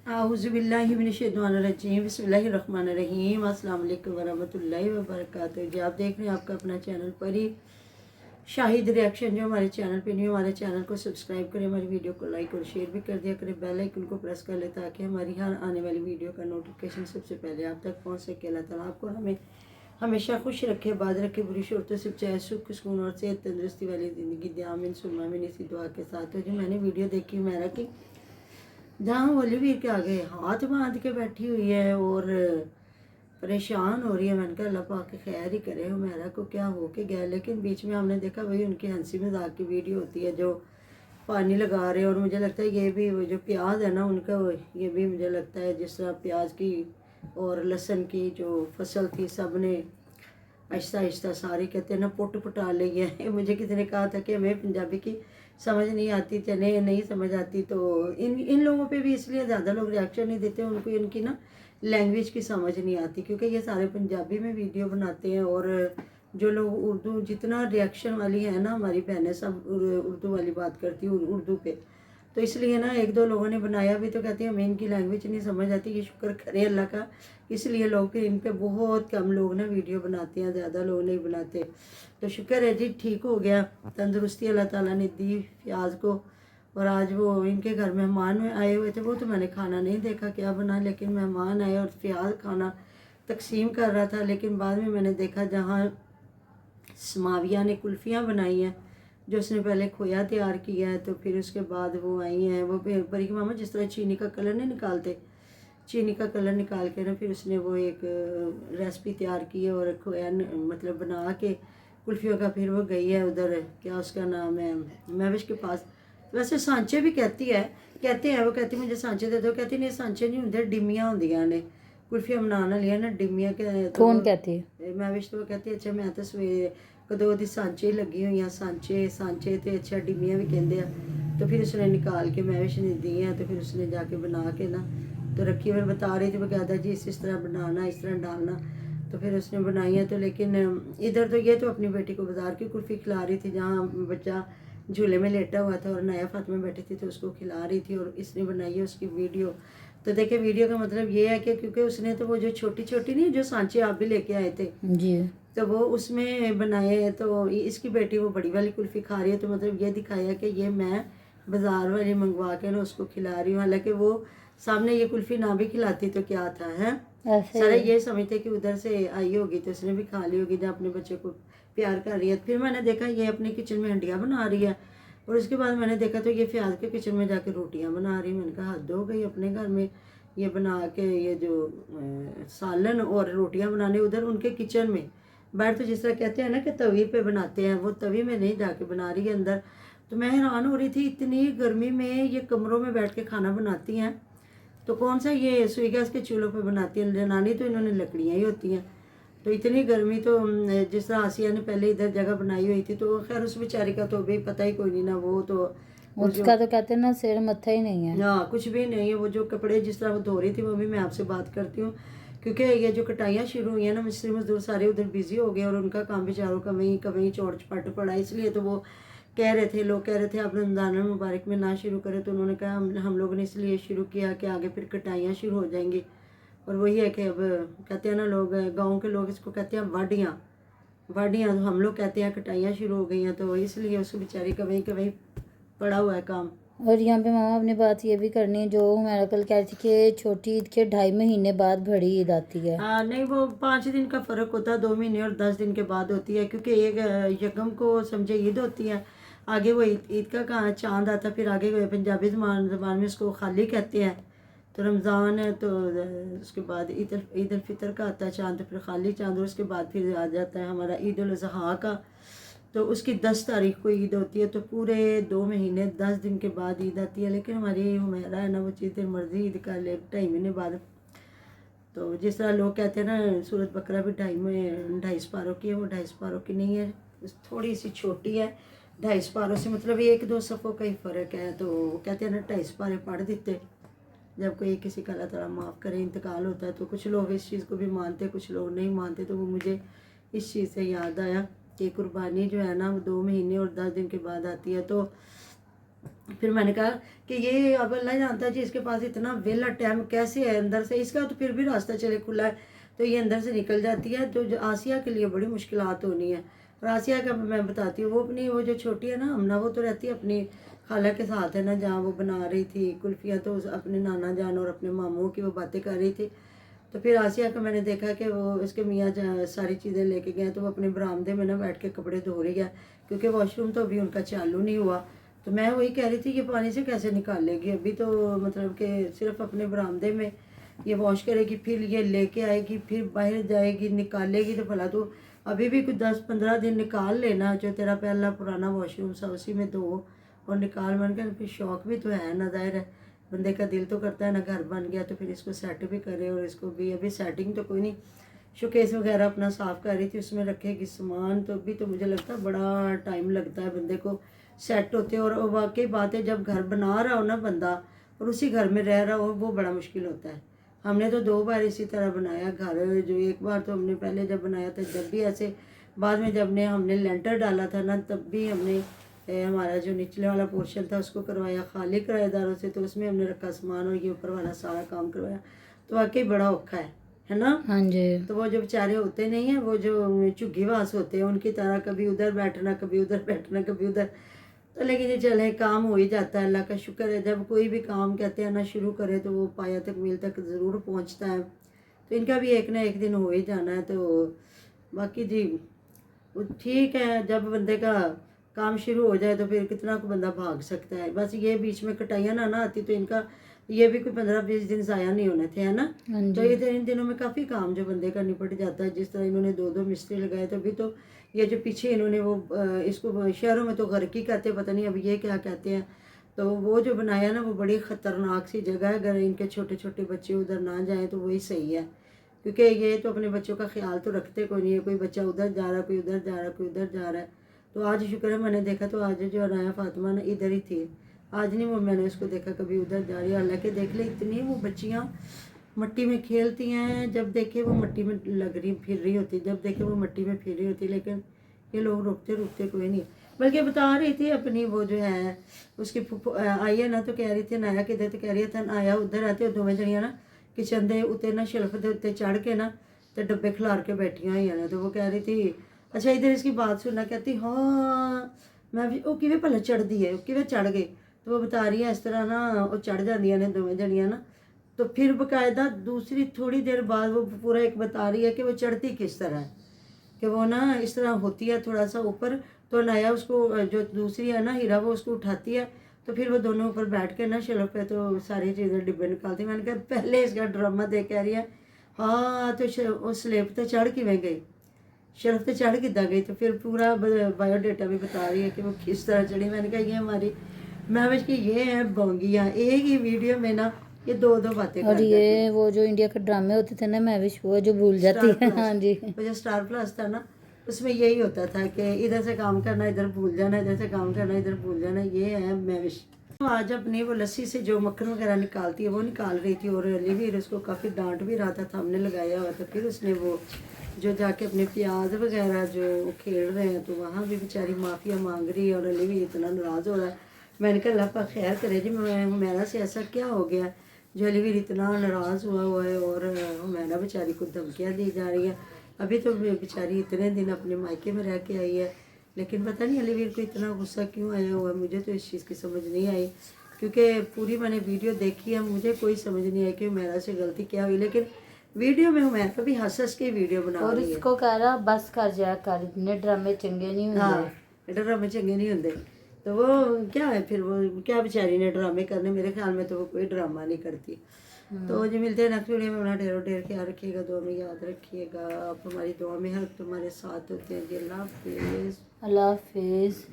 आऊज़ुबिल्लाहिमिनश्शैतानिर्रजीम बिस्मिल्लाहिर्रहमानिर्रहीम अस्सलाम वालेकुम वरहमतुल्लाहि वबरकातुहू। जी आप देख रहे हैं आपका अपना चैनल परी शाहिद रिएक्शन। जो हमारे चैनल पे नहीं, हमारे चैनल को सब्सक्राइब करें, हमारी वीडियो को लाइक और शेयर भी कर दिया करें, बेल आइकन को प्रेस कर ले ताकि हमारी हर आने वाली वीडियो का नोटिफिकेशन सबसे पहले आप तक पहुँच सके। अल्लाह ताला आपको हमें हमेशा खुश रखे, बाद रखे, बुरी शोरतों से बचाए, सुख सुकून और सेहत तंदुरुस्ती वाली ज़िंदगी दे। आमीन सुम्मा आमीन। इसी दुआ के साथ हो जो मैंने वीडियो देखी मेरा की जहाँ ओलिवीर के आगे हाथ बांध के बैठी हुई है और परेशान हो रही है। मैंने कहा अल्लाह पाक खैर ही करे, हुमैरा को क्या हो के गया। लेकिन बीच में हमने देखा वही उनकी हंसी मजाक की वीडियो होती है जो पानी लगा रहे हैं। और मुझे लगता है ये भी वो जो प्याज है ना उनका, ये भी मुझे लगता है जिस तरह प्याज की और लहसुन की जो फसल थी सब ने आहिस्ता आहिस्ता सारे कहते हैं ना पुट पुटा ली है। मुझे किसी ने कहा था कि हमें पंजाबी की समझ नहीं आती, चने नहीं समझ आती, तो इन लोगों पे भी इसलिए ज़्यादा लोग रिएक्शन नहीं देते, उनको इनकी ना लैंग्वेज की समझ नहीं आती क्योंकि ये सारे पंजाबी में वीडियो बनाते हैं। और जो लोग उर्दू जितना रिएक्शन वाली है ना हमारी बहनें सब उर्दू वाली बात करती उर्दू पे, तो इसलिए ना एक दो लोगों ने बनाया भी तो कहते हैं हमें इनकी लैंग्वेज नहीं समझ आती। ये शुक्र करें अल्लाह का, इसलिए लोग इन पे बहुत कम लोग ना वीडियो बनाते हैं, ज़्यादा लोग नहीं बनाते। तो शुक्र है जी ठीक हो गया, तंदुरुस्ती अल्लाह ताला ने दी फ्याज को। और आज वो इनके घर मेहमान आए हुए थे, वो तो मैंने खाना नहीं देखा क्या बना, लेकिन मेहमान आए और फ्याज खाना तकसीम कर रहा था। लेकिन बाद में मैंने देखा जहाँ समाविया ने कुल्फ़ियाँ बनाई हैं, जो उसने पहले खोया तैयार किया है, तो फिर उसके बाद वो आई हैं वो परी की मामा जिस तरह चीनी का कलर नहीं निकालते, चीनी का कलर निकाल के ना फिर उसने वो एक रेसिपी तैयार की है और खोया मतलब बना के कुल्फ़ियों का फिर वो गई है उधर, क्या उसका नाम है, महविश के पास। वैसे सांचे भी कहते हैं वो कहती मुझे सांचे दे दो, कहती नहीं सांचे नहीं होंगे, डिमियाँ होंदियाँ ने कुल्फियाँ बनाने लिया ना डिमियाँ के। तो कौन कहती है? महविश तो कहती अच्छा मैं तो सवेरे कदों दी सांचे लगी हुई हैं, सांचे तो अच्छा डिमियाँ भी कहते हैं। तो फिर उसने निकाल के महविश ने दी हैं, तो फिर उसने जाके बना के ना तो रखी, फिर बता रही थी बकायदा जी इस तरह बनाना, इस तरह डालना। तो फिर उसने बनाई है। तो लेकिन इधर तो ये तो अपनी बेटी को बाजार की कुल्फ़ी खिला रही थी, जहाँ बच्चा झूले में लेटा हुआ था और नया फातिमा बैठी थी तो उसको खिला रही थी, और इसने बनाई है उसकी वीडियो। तो देखिए वीडियो का मतलब ये है कि क्योंकि उसने तो वो जो छोटी छोटी नहीं जो सांचे आप भी लेके आए थे जी, तो वो उसमें बनाए हैं। तो इसकी बेटी वो बड़ी वाली कुल्फ़ी खा रही है, तो मतलब ये दिखाया कि ये मैं बाज़ार वाली मंगवा के ना उसको खिला रही हूँ। हालांकि वो सामने ये कुल्फ़ी ना भी खिलाती तो क्या था, है सारे ये समझते कि उधर से आई होगी तो उसने भी खा ली होगी, जब अपने बच्चे को प्यार कर रही है। फिर मैंने देखा ये अपने किचन में हंडिया बना रही है, और उसके बाद मैंने देखा तो ये फ्याज के किचन में जाके रोटियां बना रही। मैंने कहा हद हो गई, अपने घर में ये बना के ये जो सालन और रोटियां बनाने उधर उनके किचन में बैठ, तो जिस तरह कहते हैं ना कि तवी पे बनाते हैं, वो तवी में नहीं जाके बना रही है अंदर। तो मैं हैरान हो रही थी इतनी गर्मी में ये कमरों में बैठ के खाना बनाती हैं, तो कौन सा ये सुई गैस के चूल्हों पे बनाती हैं, जनानी तो इन्होंने लकड़ियाँ ही होती हैं। तो इतनी गर्मी तो जिस तरह आसिया ने पहले इधर जगह बनाई हुई थी, तो खैर उस बेचारी का तो भी पता ही कोई नहीं ना, वो तो उसका तो कहते हैं ना सिर मत्था ही नहीं है, हाँ कुछ भी नहीं है। वो जो कपड़े जिस तरह वो धो रही थी वो भी मैं आपसे बात करती हूँ, क्योंकि ये जो कटाइयाँ शुरू हुई हैं ना मिस्त्री मजदूर सारे उधर बिजी हो गए और उनका काम बेचारों का वहीं कहीं चौड़ चपट पड़ा। इसलिए तो वो कह रहे थे, लोग कह रहे थे आप रमज़ान मुबारक में ना शुरू करें, तो उन्होंने कहा हम लोगों ने इसलिए शुरू किया कि आगे फिर कटाइयाँ शुरू हो जाएंगी। और वही है कि अब कहते हैं ना लोग, गांव के लोग इसको कहते हैं वाडियाँ, तो हम लोग कहते हैं कटाइयाँ शुरू हो गई हैं, तो इसलिए उस बेचारी का वहीं पड़ा हुआ है काम। और यहाँ पे मामा अपनी बात ये भी करनी है जो हमारा कल कह रही थी कि छोटी ईद के 2.5 महीने बाद बड़ी ईद आती है। हाँ नहीं, वो 5 दिन का फ़र्क होता है, 2 महीने और 10 दिन के बाद होती है, क्योंकि एक यकम को समझे ईद होती है, आगे वो ईद का कहाँ चांद आता, फिर आगे पंजाबी ज़बान में उसको खाली कहते हैं। तो रमज़ान है तो उसके बाद ईद उल फितर का आता है चांद, तो फिर खाली चांद, और उसके बाद फिर आ जाता है हमारा ईद उल अज़हा का, तो उसकी 10 तारीख को ईद होती है। तो पूरे 2 महीने 10 दिन के बाद ईद आती है। लेकिन हमारी हुमैरा है ना वो जितनी मर्जी ईद कर ले 2.5 महीने बाद। तो जिस तरह लोग कहते हैं ना सूरत बकरा भी 2.5 पारों की है, वो 2.5 पारों की नहीं है, थोड़ी सी छोटी है। 2.5 पारों से मतलब 1-2 सफ़ों का ही फ़र्क है। तो वो कहते हैं ना 2.5 पारे पढ़ देते जब कोई किसी का अल्लाह ताला माफ़ करे इंतकाल होता है। तो कुछ लोग इस चीज़ को भी मानते, कुछ लोग नहीं मानते। तो वो मुझे इस चीज़ से याद आया कि कुर्बानी जो है ना वो 2 महीने और 10 दिन के बाद आती है। तो फिर मैंने कहा कि ये अब अल्लाह जानता है जी इसके पास इतना वेला टाइम कैसे है अंदर से, इसका तो फिर भी रास्ता चले खुला है तो ये अंदर से निकल जाती है। तो जो आसिया के लिए बड़ी मुश्किलात होनी है। और आसिया का मैं बताती हूँ, वो जो छोटी है ना हमना, वो तो रहती है अपनी खाला के साथ है ना, जहाँ वो बना रही थी कुल्फियाँ, तो अपने नाना जान और अपने मामू की वो बातें कर रही थी। तो फिर आसिया को मैंने देखा कि वो उसके मियाँ सारी चीज़ें लेके गए, तो वो अपने बरामदे में ना बैठ के कपड़े धो रही है, क्योंकि वॉशरूम तो अभी उनका चालू नहीं हुआ। तो मैं वही कह रही थी कि पानी से कैसे निकाल लेगी, अभी तो मतलब कि सिर्फ अपने बरामदे में ये वॉश करेगी, फिर ये लेके आएगी, फिर बाहर जाएगी, निकालेगी। तो भला तो अभी भी कुछ 10-15 दिन निकाल लेना, जो तेरा पहला पुराना वॉशरूम था उसी में धो और निकाल। बन कर फिर शौक भी तो है ना, जाहिर है बंदे का दिल तो करता है ना, घर बन गया तो फिर इसको सेट भी करे। और इसको भी अभी सेटिंग तो कोई नहीं, शोकेस वगैरह अपना साफ़ कर रही थी, उसमें रखेगी सामान। तो अभी तो मुझे लगता है बड़ा टाइम लगता है बंदे को सेट होते। और वाकई बात है, जब घर बना रहा हो ना बंदा और उसी घर में रह रहा हो, वो बड़ा मुश्किल होता है। हमने तो 2 बार इसी तरह बनाया घर। जो एक बार तो हमने पहले जब बनाया था, जब भी ऐसे, बाद में जब हमने लेंटर डाला था ना, तब भी हमने हमारा जो निचले वाला पोर्शन था उसको करवाया खाली किराएदारों से, तो उसमें हमने रखा सामान और ये ऊपर वाला सारा काम करवाया। तो वाकई बड़ा औखा है ना। हाँ जी। तो वो जो बेचारे होते नहीं हैं, वो जो झुग्गीवास होते हैं, उनकी तरह कभी उधर बैठना, कभी उधर बैठना, कभी उधर। तो लेकिन ये चले, काम हो ही जाता है, अल्लाह का शुक्र है। जब कोई भी काम कहते हैं ना शुरू करे तो वो पाया तक मील तक ज़रूर पहुंचता है। तो इनका भी एक ना एक दिन हो ही जाना है। तो बाकी जी वो ठीक है, जब बंदे का काम शुरू हो जाए तो फिर कितना को बंदा भाग सकता है। बस ये बीच में कटाइयाँ ना आती तो इनका ये भी कोई 15-20 दिन ज़ाया नहीं होने थे, है ना। तो ये तो इन दिनों में काफ़ी काम जो बंदे का निपट जाता है। जिस तरह इन्होंने 2-2 मिस्त्री लगाए, तो अभी तो ये जो पीछे इन्होंने वो इसको शहरों में तो गर्की कहते हैं, पता नहीं अब ये क्या कहते हैं। तो वो जो बनाया ना, वो बड़ी ख़तरनाक सी जगह है। अगर इनके छोटे छोटे बच्चे उधर ना जाएँ तो वही सही है, क्योंकि ये तो अपने बच्चों का ख्याल तो रखते कोई नहीं है। कोई बच्चा उधर जा रहा है, कोई उधर जा रहा है, कोई उधर जा रहा है। तो आज शुक्र है मैंने देखा, तो आज जो अनाया फातिमा ना इधर ही थी, आज नहीं वो मैंने उसको देखा कभी उधर जा रही है। हालांकि देख ले, इतनी वो बच्चियाँ मट्टी में खेलती हैं, जब देखे वो मट्टी में लग रही फिर रही होती, जब देखे वो मट्टी में फिर रही होती। लेकिन ये लोग रुकते रुकते कोई नहीं। बल्कि बता रही थी अपनी वो जो है उसकी आई है ना, तो कह रही थी नाया किधर, तो कह रही था नाया उधर आते और दोवें जनियां ना किचन के उत्ते ना शेल्फ के उत्ते चढ़ के ना तो डब्बे खिलार के बैठिया हुई ने। तो वो कह रही थी, अच्छा इधर इसकी बात सुनना, कहती हाँ मैं भी, वो किवें भला चढ़ती है, किवें चढ़ गई। तो वो बता रही है इस तरह ना वो चढ़ जांदियां ने दोवें जनियां ना। तो फिर बकायदा दूसरी थोड़ी देर बाद वो पूरा एक बता रही है कि वो चढ़ती किस तरह है, कि वो ना इस तरह होती है थोड़ा सा ऊपर, तो नाया उसको जो दूसरी है ना हीरा, वो उसको उठाती है, तो फिर वो दोनों ऊपर बैठ के ना शेल्फ पे तो सारी चीज़ें डिब्बे निकालती। मैंने कहा पहले इसका ड्रामा देख कह रही है हाँ, तो उस स्लेब तो चढ़ किवें गई, शेल्फ पे चढ़ किदा गई। तो फिर पूरा बायोडाटा भी बता रही है कि वो किस तरह चढ़ी। मैंने कहा ये हमारी महविश की ये है बोंगियाँ, एक ही वीडियो में ना ये 2-2 बातें और कर ये देती हैं। वो जो इंडिया के ड्रामे होते थे ना महविश, वो जो भूल जाती है। हाँ जी। वो जो स्टार प्लस था ना, उसमें यही होता था कि इधर से काम करना इधर भूल जाना, इधर से काम करना इधर भूल जाना। ये है महविश। आज अपनी वो लस्सी से जो मक्खन वगैरह निकालती है वो निकाल रही थी, और अलीवीर उसको काफ़ी डांट भी रहा था, हमने लगाया हुआ था। फिर उसने वो जो जाके अपने प्याज वगैरह जो खेल रहे हैं, तो वहाँ भी बेचारी माफ़िया मांग रही है, और अलीवीर इतना नाराज़ हो रहा है। मैंने कहा अल्लाह पाक खैर करे जी, हुमैरा से ऐसा क्या हो गया जो अलीवीर इतना नाराज़ हुआ है, और हुमैरा बेचारी को धमकियाँ दी जा रही है। अभी तो बेचारी इतने दिन अपने मायके में रह के आई है, लेकिन पता नहीं अलीवीर को इतना गुस्सा क्यों आया हुआ है, मुझे तो इस चीज़ की समझ नहीं आई। क्योंकि पूरी मैंने वीडियो देखी है, मुझे कोई समझ नहीं आई कि हुमैरा से गलती क्या हुई। लेकिन वीडियो में हुमैरा भी हंस के वीडियो बना और रही है। इसको कह रहा बस कर जा कर, इतने ड्रामे चंगे नहीं होंगे। हाँ, ड्रामे चंगे नहीं होंगे। तो वो क्या है फिर, वो क्या बेचारी ने ड्रामे करने, मेरे ख्याल में तो वो कोई ड्रामा नहीं करती। तो जो मिलते हैं नेक्स्ट वीडियो में, अपना ढेर ख्याल रखिएगा, दुआ में याद रखिएगा। आप हमारी दुआ में हर तुम्हारे साथ होते हैं जी। अल्लाह हाफिज़। अल्लाह हाफिज़।